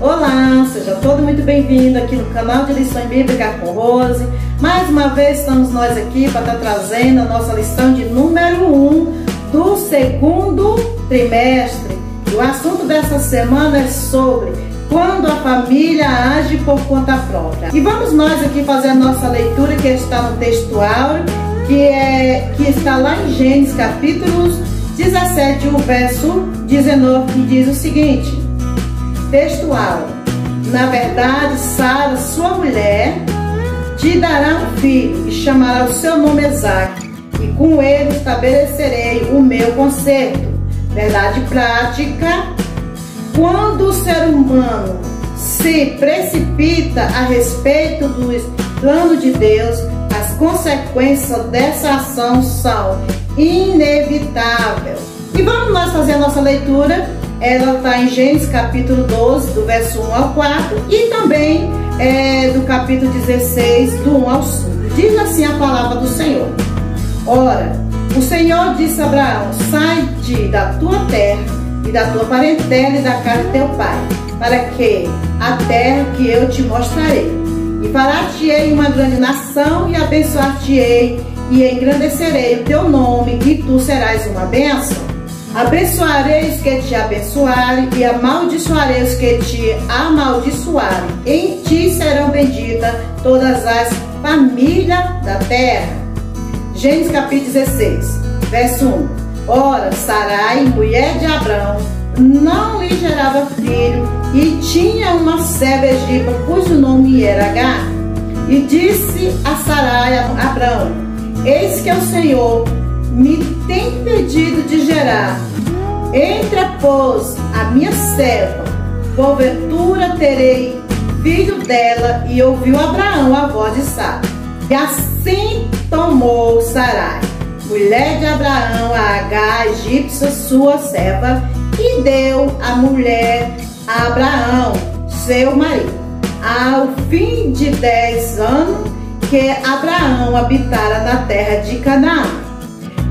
Olá, seja todo muito bem-vindo aqui no canal de Lições Bíblicas com Rose. Mais uma vez estamos nós aqui para estar trazendo a nossa lição de número 1 do segundo trimestre. E o assunto dessa semana é sobre quando a família age por conta própria. E vamos nós aqui fazer a nossa leitura que está no textual, que está lá em Gênesis capítulo 17, o verso 19, que diz o seguinte: textual: na verdade, Sara, sua mulher, te dará um filho e chamará o seu nome Isaque, e com ele estabelecerei o meu concerto. Verdade prática: quando o ser humano se precipita a respeito do plano de Deus, as consequências dessa ação são inevitáveis. E vamos nós fazer a nossa leitura. Ela está em Gênesis capítulo 12, do verso 1 ao 4, e também do capítulo 16, do 1 ao 5. Diz assim a palavra do Senhor: ora, o Senhor disse a Abraão: sai da tua terra e da tua parentela e da casa de teu pai, para que a terra que eu te mostrarei, e fará-te-ei uma grande nação, e abençoar-te-ei, e engrandecerei o teu nome, e tu serás uma bênção. Abençoarei os que te abençoarem, e amaldiçoarei os que te amaldiçoarem. Em ti serão benditas todas as famílias da terra. Gênesis capítulo 16, verso 1. Ora, Sarai, mulher de Abrão, não lhe gerava filho, e tinha uma serva egípcia, cujo nome era Agar. E disse a Sarai a Abrão: eis que o Senhor me tem pedido de gerar. Entra, pois, a minha serva, porventura terei filho dela. E ouviu Abraão a voz de Sara. E assim tomou Sarai, mulher de Abraão, a Agar, egípcia, sua serva, e deu a mulher a Abraão, seu marido. Ao fim de 10 anos que Abraão habitara na terra de Canaã.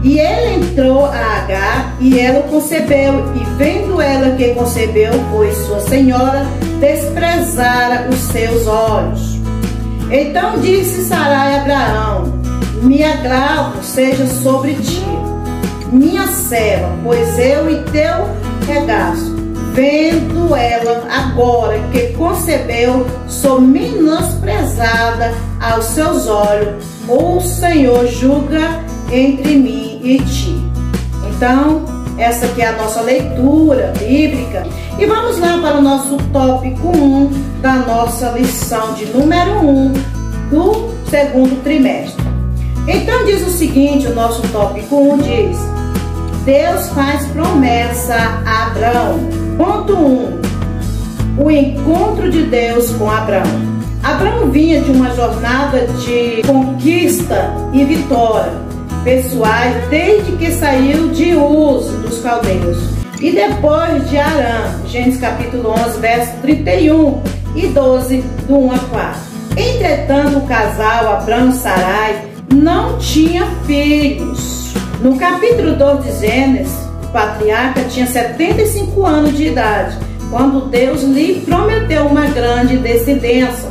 E ele entrou a Agar, e ela concebeu, e vendo ela que concebeu, pois sua senhora desprezara os seus olhos. Então disse Sarai a Abraão: me agravo seja sobre ti, minha serva, pois eu e teu regaço. Vendo ela agora que concebeu, sou menosprezada aos seus olhos. O Senhor julga entre mim e ti. Então, essa aqui é a nossa leitura bíblica. E vamos lá para o nosso tópico 1 da nossa lição de número 1 do segundo trimestre. Então diz o seguinte, o nosso tópico 1 diz: Deus faz promessa a Abrão. Ponto 1. O encontro de Deus com Abrão. Abrão vinha de uma jornada de conquista e vitória pessoais desde que saiu de Uz dos caldeus e depois de Arã. Gênesis capítulo 11, verso 31 e 12, do 1 a 4. Entretanto, o casal Abrão e Sarai não tinha filhos. No capítulo 12 de Gênesis, o patriarca tinha 75 anos de idade, quando Deus lhe prometeu uma grande descendência.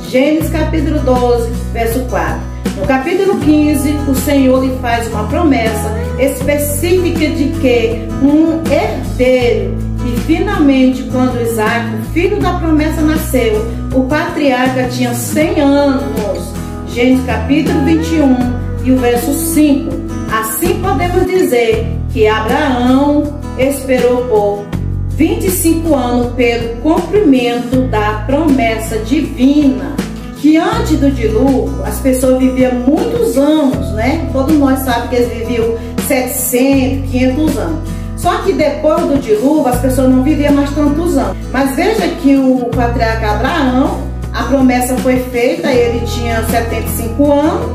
Gênesis capítulo 12, verso 4. No capítulo 15, o Senhor lhe faz uma promessa específica de que um herdeiro. E finalmente, quando Isaque, o filho da promessa, nasceu, o patriarca tinha 100 anos. Gênesis capítulo 21 e o verso 5. Assim podemos dizer que Abraão esperou por 25 anos pelo cumprimento da promessa divina. Que antes do dilúvio, as pessoas viviam muitos anos, né? Todos nós sabemos que eles viviam 700, 500 anos. Só que depois do dilúvio, as pessoas não viviam mais tantos anos. Mas veja que o patriarca Abraão, a promessa foi feita, ele tinha 75 anos,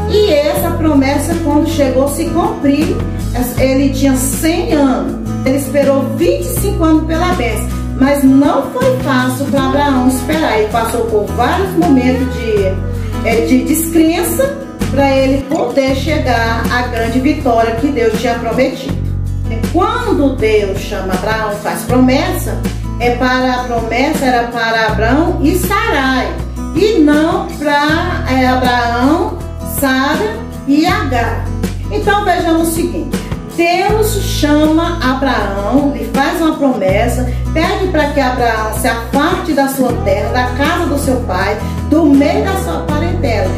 e essa promessa, quando chegou a se cumprir, ele tinha 100 anos. Ele esperou 25 anos pela bênção, mas não foi fácil para Abraão esperar. Ele passou por vários momentos de descrença para ele poder chegar à grande vitória que Deus tinha prometido. Quando Deus chama Abraão e faz promessa, a promessa era para Abraão e Sarai, e não para Abraão, Sara e Agar. Então vejamos o seguinte: Deus chama Abraão, lhe faz uma promessa, pede para que Abraão se afaste da sua terra, da casa do seu pai, do meio da sua parentela,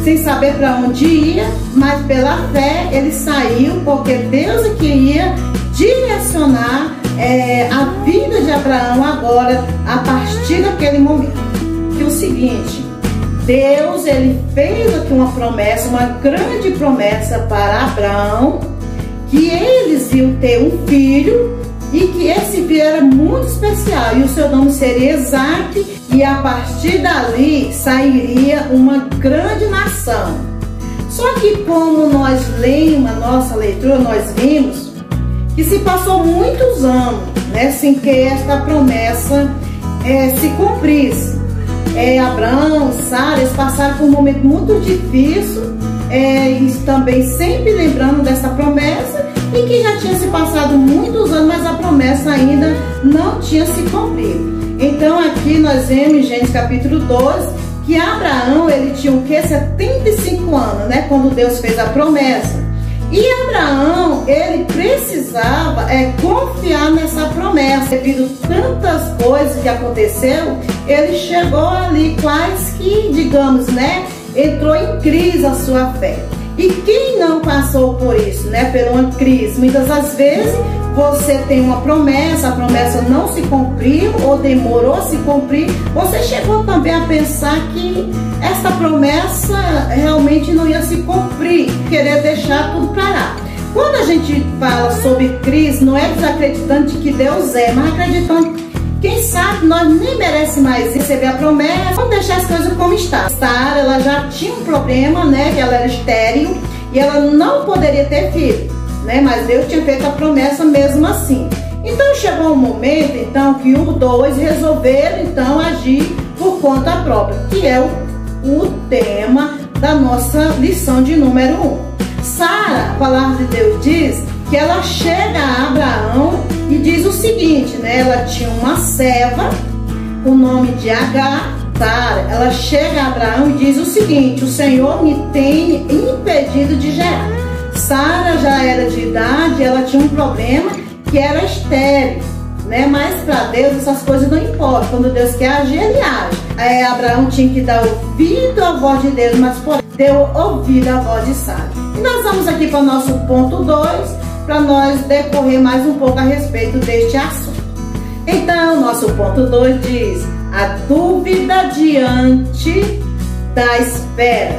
sem saber para onde ia, mas pela fé ele saiu, porque Deus queria direcionar a vida de Abraão agora, a partir daquele momento. Que o seguinte: Deus, ele fez aqui uma promessa, uma grande promessa para Abraão, que eles iam ter um filho e que esse filho era muito especial e o seu nome seria Isaac, e a partir dali sairia uma grande nação. Só que como nós lemos a nossa leitura, nós vimos que se passou muitos anos, né, sem que esta promessa se cumprisse. Abraão, Sara, eles passaram por um momento muito difícil, e também sempre lembrando dessa promessa, e que já tinha se passado muitos anos, mas a promessa ainda não tinha se cumprido. Então aqui nós vemos em Gênesis capítulo 2 que Abraão, ele tinha o que? 75 anos, né, quando Deus fez a promessa. E Abraão, ele precisava confiar nessa promessa. Devido a tantas coisas que aconteceram, ele chegou ali quase que, digamos, né, entrou em crise a sua fé. E quem não passou por isso, né, por uma crise? Muitas das vezes você tem uma promessa, a promessa não se cumpriu ou demorou a se cumprir. Você chegou também a pensar que essa promessa realmente não ia se cumprir, querer deixar tudo para lá. Quando a gente fala sobre crise, não é desacreditando de que Deus mas acreditando, quem sabe nós nem merecemos mais receber a promessa, vamos deixar as coisas como está. Sara, ela já tinha um problema, né, que ela era estéril e ela não poderia ter filho, né, mas Deus tinha feito a promessa mesmo assim. Então chegou um momento então que os dois resolveram então agir por conta própria, que é o tema da nossa lição de número 1. Sara, a palavra de Deus diz que ela chega a Abraão e diz o seguinte, né? Ela tinha uma serva, o nome de Agar. Sara, ela chega a Abraão e diz o seguinte: o Senhor me tem impedido de gerar. Sara já era de idade, ela tinha um problema que era estéril, né? Mas para Deus essas coisas não importam. Quando Deus quer agir, ele age. Abraão tinha que dar ouvido à voz de Deus, mas porém deu ouvido à voz de Sara. E nós vamos aqui para o nosso ponto 2, para nós decorrer mais um pouco a respeito deste assunto. Então, nosso ponto 2 diz: a dúvida diante da espera.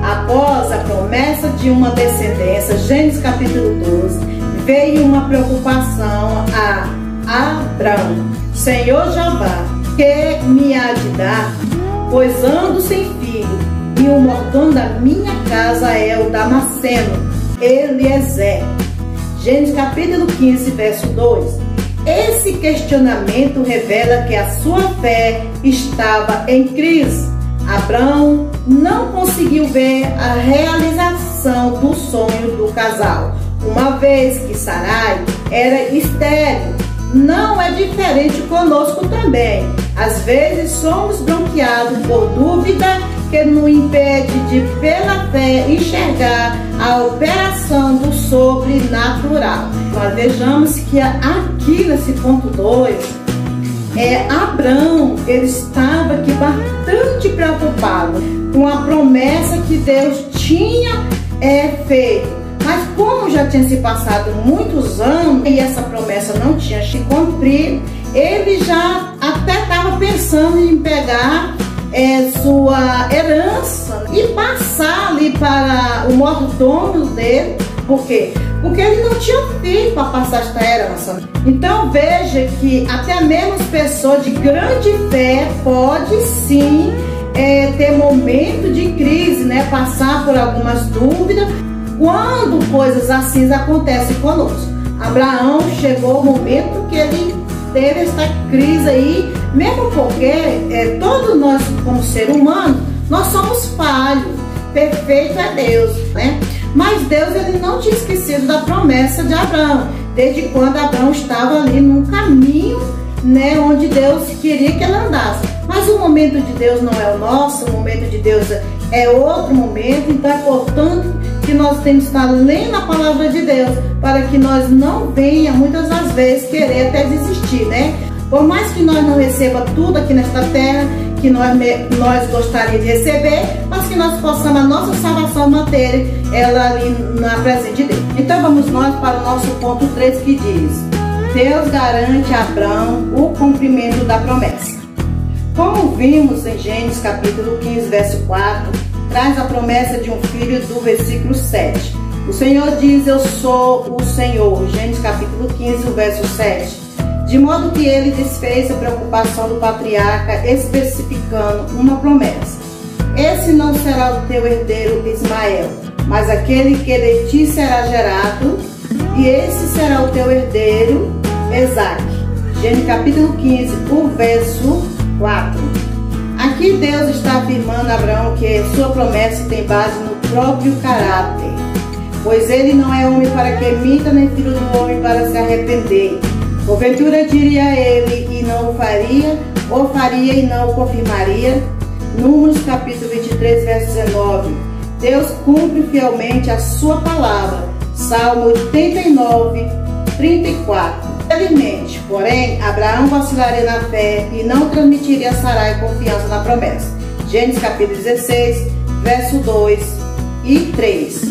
Após a promessa de uma descendência, Gênesis capítulo 12, veio uma preocupação a Abraão: Senhor Jeová, que me há de dar? Pois ando sem filho, e o mordomo da minha casa é o Damasceno, Eliezer. Gênesis capítulo 15, verso 2. Esse questionamento revela que a sua fé estava em crise. Abraão não conseguiu ver a realização do sonho do casal, uma vez que Sarai era estéril. Não é diferente conosco também. Às vezes somos bloqueados por dúvida que nos impede de, pela fé, enxergar a operação do sobrenatural. Nós vejamos que aqui nesse ponto 2, Abraão, ele estava aqui bastante preocupado com a promessa que Deus tinha feito. Mas como já tinha se passado muitos anos e essa promessa não tinha se cumprido, ele já até estava pensando em pegar sua herança e passar ali para o mordomo dele. Por quê? Porque ele não tinha filho para passar esta herança. Então veja que até mesmo as pessoas de grande fé pode sim ter momento de crise, né? Passar por algumas dúvidas quando coisas assim acontecem conosco. Abraão chegou o momento que ele teve essa crise aí, mesmo porque todos nós como ser humano, nós somos falhos, perfeito é Deus, né? Mas Deus, ele não tinha esquecido da promessa de Abraão, desde quando Abraão estava ali num caminho né, onde Deus queria que ela andasse. Mas o momento de Deus não é o nosso, o momento de Deus é outro momento. Então é importante que nós temos que estar lendo a palavra de Deus, para que nós não venha muitas das vezes querer até desistir, né? Por mais que nós não receba tudo aqui nesta terra que nós gostaríamos de receber, mas que nós possamos a nossa salvação manter ela ali na presença de Deus. Então vamos nós para o nosso ponto 3, que diz: Deus garante a Abraão o cumprimento da promessa. Como vimos em Gênesis capítulo 15, verso 4, traz a promessa de um filho do versículo 7. O Senhor diz: eu sou o Senhor. Gênesis capítulo 15, verso 7. De modo que ele desfez a preocupação do patriarca, especificando uma promessa: esse não será o teu herdeiro Ismael, mas aquele que de ti será gerado, e esse será o teu herdeiro Isaque. Gênesis capítulo 15, o verso 4. Aqui Deus está afirmando a Abraão que sua promessa tem base no próprio caráter, pois ele não é homem para que minta, nem filho do homem para se arrepender. Porventura diria ele e não o faria, ou faria e não o confirmaria? Números capítulo 23, verso 19. Deus cumpre fielmente a sua palavra. Salmo 89, 34. Infelizmente, porém, Abraão vacilaria na fé e não transmitiria a Sarai confiança na promessa. Gênesis capítulo 16, verso 2 e 3.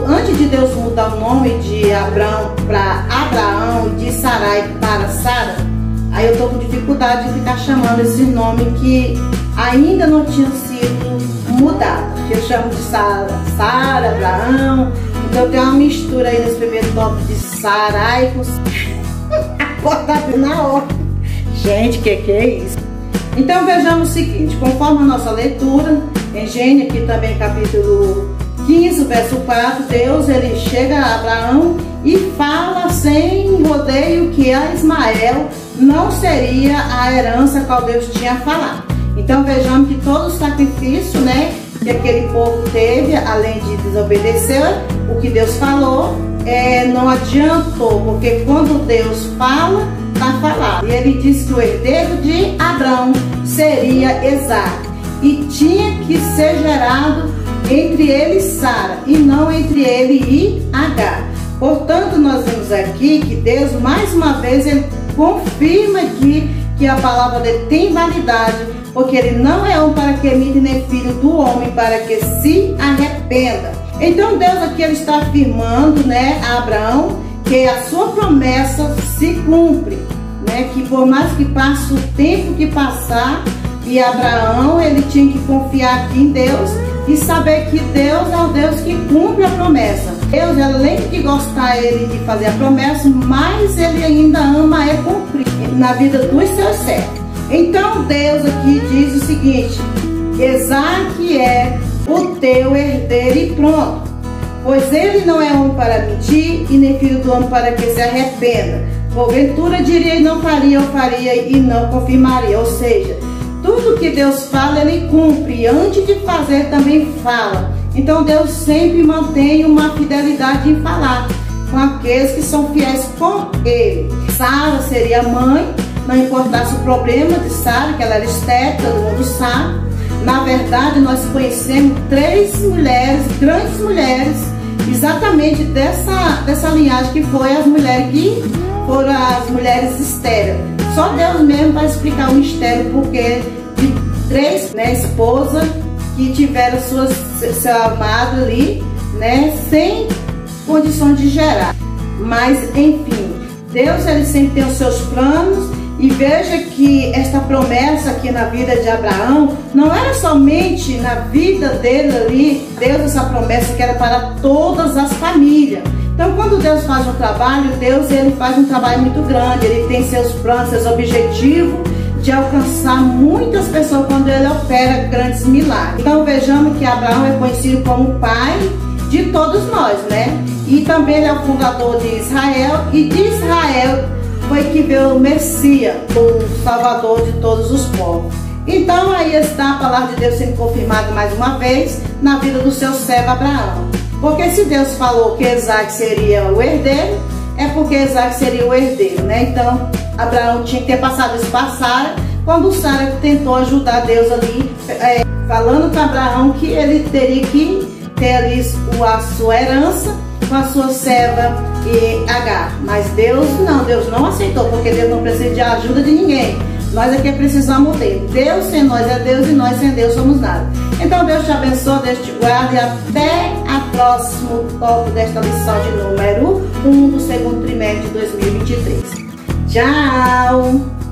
Antes de Deus mudar o nome de Abraão para Abraão e de Sarai para Sara, aí eu estou com dificuldade de ficar chamando esse nome que ainda não tinha sido mudado. Eu chamo de Sara, Abraão. Então tem uma mistura aí nesse primeiro nome de Sarai com acordado na hora. Gente, que é isso? Então vejamos o seguinte: conforme a nossa leitura, em Gênesis aqui também capítulo 15, verso 4, Deus ele chega a Abraão e fala sem rodeio que a Ismael não seria a herança qual Deus tinha falado. Então vejamos que todo o sacrifício, né, que aquele povo teve, além de desobedecer o que Deus falou, não adiantou, porque quando Deus fala, está falado. E ele disse que o herdeiro de Abraão seria Isaque, e tinha que ser gerado entre ele e Sara, e não entre ele e Agar. Portanto, nós vemos aqui que Deus, mais uma vez, ele confirma aqui que a palavra dele tem validade, porque ele não é homem para que minta, nem filho do homem para que se arrependa. Então Deus aqui ele está afirmando, né, a Abraão que a sua promessa se cumpre, né, que por mais que passe o tempo que passar, e Abraão ele tinha que confiar aqui em Deus e saber que Deus é o Deus que cumpre a promessa. Deus, além de gostar ele de fazer a promessa, mas ele ainda ama cumprir na vida dos seus servos. Então Deus aqui diz o seguinte: Isaque é o teu herdeiro e pronto, pois ele não é homem para mentir, e nem filho do homem para que se arrependa. Porventura diria e não faria, ou faria e não confirmaria. Ou seja, tudo que Deus fala, ele cumpre. Antes de fazer, também fala. Então Deus sempre mantém uma fidelidade em falar com aqueles que são fiéis com ele. Sara seria a mãe, não importasse o problema de Sara, que ela era estéril, todo mundo sabe. Na verdade, nós conhecemos 3 mulheres, grandes mulheres, exatamente dessa linhagem, que foi as mulheres que foram as mulheres estéreis. Só Deus mesmo vai explicar o mistério, porque de 3, né, esposas que tiveram seu amado ali, né, sem condições de gerar. Mas enfim, Deus ele sempre tem os seus planos. E veja que esta promessa aqui na vida de Abraão não era somente na vida dele ali. Deus, essa promessa que era para todas as famílias. Então quando Deus faz um trabalho, Deus ele faz um trabalho muito grande. Ele tem seus planos, seus objetivos de alcançar muitas pessoas quando ele opera grandes milagres. Então vejamos que Abraão é conhecido como o pai de todos nós, né? E também ele é o fundador de Israel, e de Israel foi que veio o Messias, o Salvador de todos os povos. Então aí está a palavra de Deus sendo confirmada mais uma vez na vida do seu servo Abraão. Porque se Deus falou que Isaque seria o herdeiro, é porque Isaque seria o herdeiro, né? Então Abraão tinha que ter passado isso para Sara, quando Sara tentou ajudar Deus ali, falando para Abraão que ele teria que ter ali a sua herança com a sua serva Agar. Mas Deus não aceitou, porque Deus não precisa de ajuda de ninguém. Nós aqui precisamos dele. Deus sem nós é Deus e nós sem Deus somos nada. Então Deus te abençoe, Deus te guarde e até a próximo tópico desta lição de número 1 do segundo trimestre de 2023. Tchau!